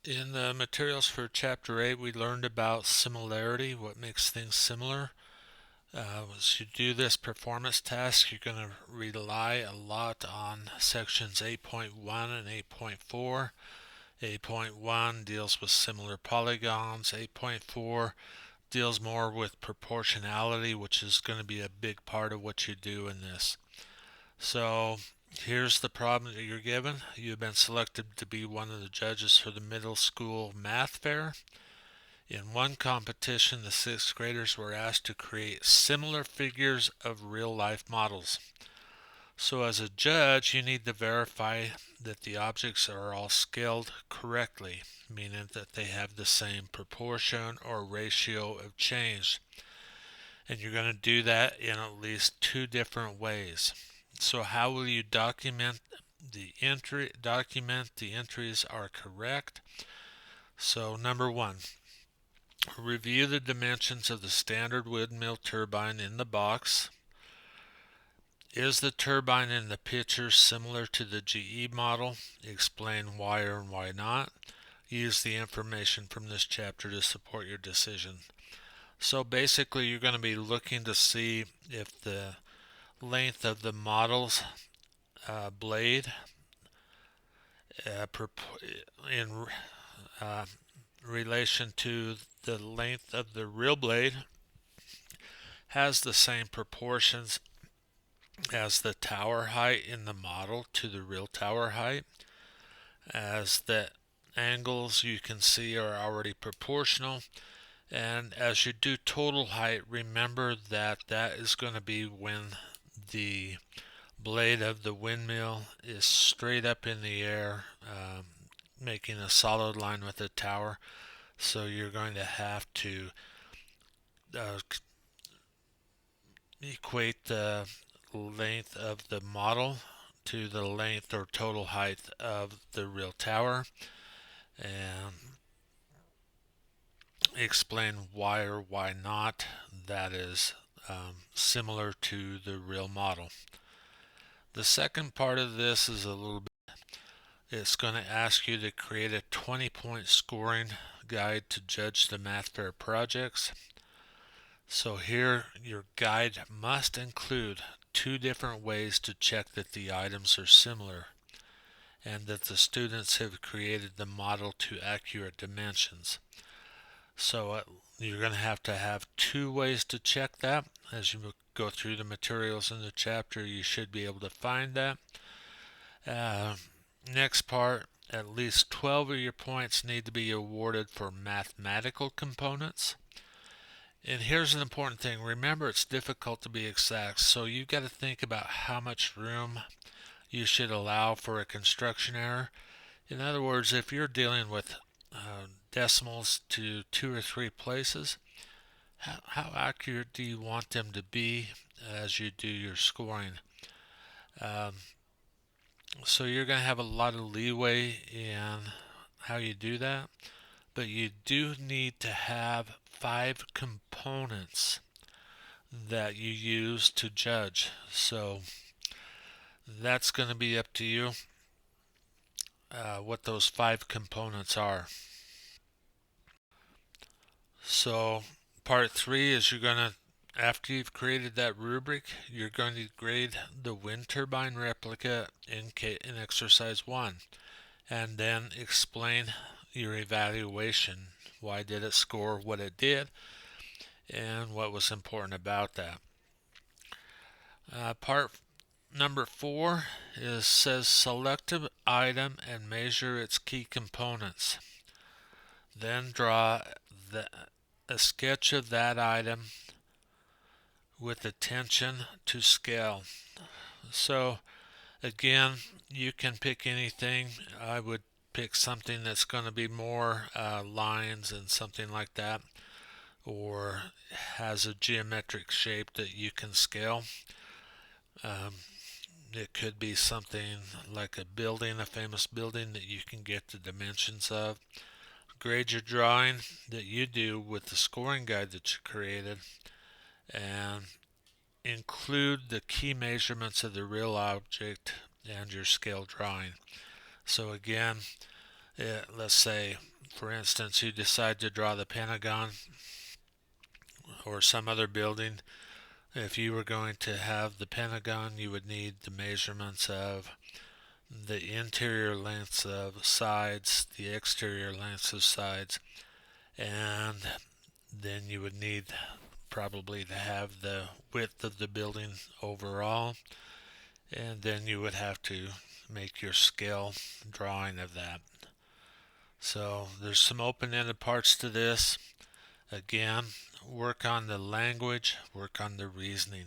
In the materials for Chapter 8, we learned about similarity, what makes things similar. As you do this performance task, you're going to rely a lot on sections 8.1 and 8.4. 8.1 deals with similar polygons. 8.4 deals more with proportionality, which is going to be a big part of what you do in this. So here's the problem that you're given. You've been selected to be one of the judges for the middle school math fair. In one competition, the sixth graders were asked to create similar figures of real life models. So as a judge, you need to verify that the objects are all scaled correctly, meaning that they have the same proportion or ratio of change. And you're going to do that in at least two different ways. So how will you document the entries are correct? So number one, review the dimensions of the standard windmill turbine in the box. Is the turbine in the picture similar to the GE model? Explain why or why not. Use the information from this chapter to support your decision. So basically you're going to be looking to see if the length of the model's blade in relation to the length of the real blade has the same proportions as the tower height in the model to the real tower height, as the angles you can see are already proportional. And as you do total height, remember that that is going to be when the blade of the windmill is straight up in the air, making a solid line with the tower. So you're going to have to uh, equate the length of the model to the length or total height of the real tower and explain why or why not that is similar to the real model. The second part of this is a little bit, it's going to ask you to create a 20-point scoring guide to judge the math fair projects. So here your guide must include two different ways to check that the items are similar and that the students have created the model to accurate dimensions. So you're going to have two ways to check that. As you go through the materials in the chapter, you should be able to find that. Next part, at least 12 of your points need to be awarded for mathematical components. And here's an important thing. Remember, it's difficult to be exact, so you've got to think about how much room you should allow for a construction error. In other words, if you're dealing with decimals to 2 or 3 places, how accurate do you want them to be as you do your scoring? Um, so you're going to have a lot of leeway in how you do that, but you do need to have 5 components that you use to judge. So that's going to be up to you what those 5 components are. So part 3 is you're going to, after you've created that rubric, you're going to grade the wind turbine replica in exercise 1 and then explain your evaluation. Why did it score what it did and what was important about that. Part number 4 says select an item and measure its key components. Then draw a sketch of that item with attention to scale. So again, you can pick anything. I would pick something that's going to be more lines and something like that, or has a geometric shape that you can scale. It could be something like a building, a famous building that you can get the dimensions of. Grade your drawing that you do with the scoring guide that you created and include the key measurements of the real object and your scale drawing. So again, Let's say, for instance, you decide to draw the Pentagon or some other building. If you were going to have the Pentagon, you would need the measurements of the interior lengths of sides, the exterior lengths of sides, and then you would need probably to have the width of the building overall, and then you would have to make your scale drawing of that. So there's some open-ended parts to this. Again, work on the language, work on the reasoning.